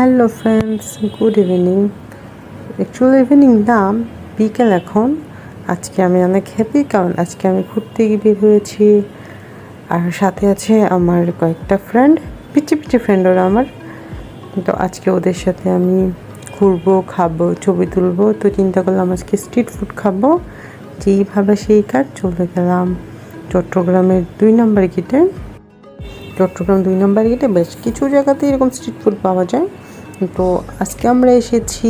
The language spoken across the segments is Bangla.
Hello friends, good evening. Actually evening না, বিকেল এখন। আজকে আমি অনেক হ্যাপি, কারণ আজকে আমি ঘুরতে বের হয়েছি। আর সাথে আছে আমার কয়েকটা ফ্রেন্ড, পিচি পিচি ফ্রেন্ড ওরা আমার। তো আজকে ওদের সাথে আমি ঘুরবো, খাবো, ছবি তুলবো। তো চিন্তা করলাম আজকে স্ট্রিট ফুড খাবো। যেইভাবে সেই কাজ, চলে গেলাম চট্টগ্রামের 2 নম্বর গেটে। চট্টগ্রাম 2 নম্বর গেটে বেশ কিছু জায়গাতে এরকম স্ট্রিট ফুড পাওয়া যায়। তো আজকে আমরা এসেছি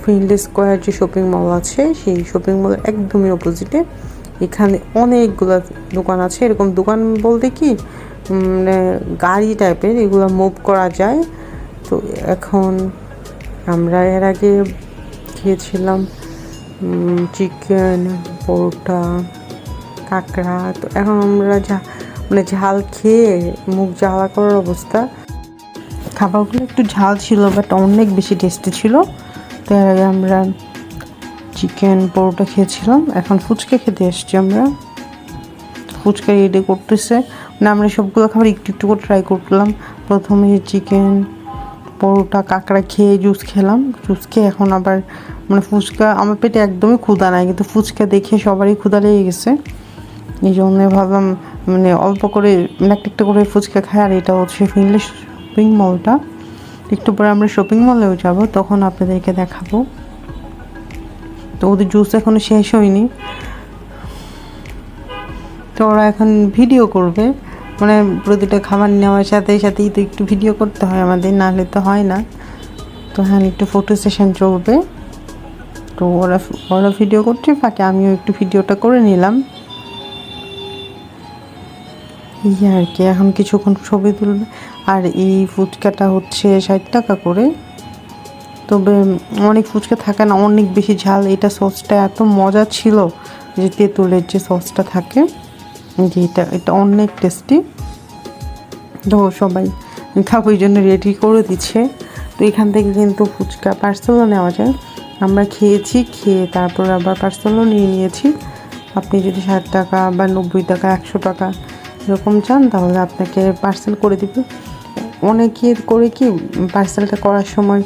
ফিনলে স্কোয়ার, যে শপিং মল আছে সেই শপিং মলের একদমই অপোজিটে। এখানে অনেকগুলো দোকান আছে। এরকম দোকান বলতে কি, মানে গাড়ি টাইপের, এগুলো মুভ করা যায়। তো এখন আমরা এর আগে খেয়েছিলাম চিকেন, পরোটা, কাঁকড়া। তো এখন আমরা ঝাল খেয়ে মুখ জ্বালা করার অবস্থা। খাবারগুলো একটু ঝাল ছিল, বাট অনেক বেশি টেস্টি ছিল। তো এর আগে আমরা চিকেন পরোটা খেয়েছিলাম। এখন ফুচকা খেতে এসছি আমরা। ফুচকা রেডি করতেছে, মানে আমরা সবগুলো খাবার একটু একটু করে ট্রাই করলাম। প্রথমে চিকেন, পরোটা, কাঁকড়া খেয়ে জুস খেলাম। জুস খেয়ে এখন আবার ফুচকা, আমার পেটে একদমই ক্ষুধা নাই, কিন্তু ফুচকা দেখে সবারই ক্ষুধা লেগে গেছে। এই জন্য ভাবলাম অল্প করে একটা করে ফুচকা খাই। আর এটা হচ্ছে ফিনলে শপিং মলটা। একটু পরে আমরা শপিং মলেও যাব, তখন আপনাদেরকে দেখাবো। তো ওদের জুস এখনো শেষ হয়নি, তো ওরা এখন ভিডিও করবে। প্রতিটা খাবার নেওয়ার সাথে সাথেই তো একটু ভিডিও করতে হয় আমাদের, নাহলে তো হয় না। তো হ্যাঁ, একটু ফটো সেশন চলবে। তো ওরা ভিডিও করছে, ফাঁকে আমিও একটু ভিডিওটা করে নিলাম। আর কি, এখন কিছুক্ষণ ছবি তুলবে। আর এই ফুচকাটা হচ্ছে 60 টাকা করে। তবে অনেক ফুচকা থাকে না, অনেক বেশি ঝাল। এটা সসটা এত মজা ছিল, যে তেঁতুলের যে সসটা থাকে, যে এটা অনেক টেস্টি। তো সবাই খাবো, এই জন্য রেডি করে দিচ্ছে। তো এখান থেকে কিন্তু ফুচকা পার্সেলও নেওয়া যায়। আমরা খেয়েছি, খেয়ে তারপর আবার পার্সেলও নিয়েছি। আপনি যদি 60 টাকা বা 90 টাকা, 100 টাকা এরকম চান, তাহলে আপনাকে পার্সেল করে দিবে। অনেকে করে কি, পার্সেলটা করার সময়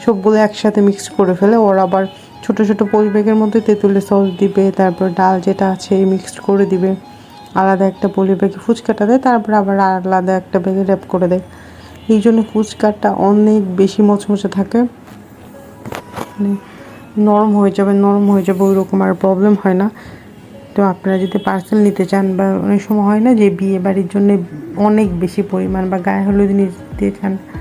সবগুলো একসাথে মিক্স করে ফেলে। ওরা আবার ছোট ছোট পলিব্যাগের মধ্যে তেঁতুলের সস দিবে, তারপর ডাল যেটা আছে মিক্সড করে দিবে, আলাদা একটা পলিব্যাগে ফুচকাটা দেয়, তারপর আবার আলাদা একটা ব্যাগে র্যাপ করে দেয়। এই জন্য ফুচকাটা অনেক বেশি মচমচে থাকে, নরম হয়ে যাবে ওই রকম, আর প্রবলেম হয় না। তো আপনারা যদি পার্সেল নিতে চান, বা অনেক সময় হয় না যে বিয়ে বাড়ির জন্য অনেক বেশি পরিমাণ, বা গায়ে হলুদ নিতে চান,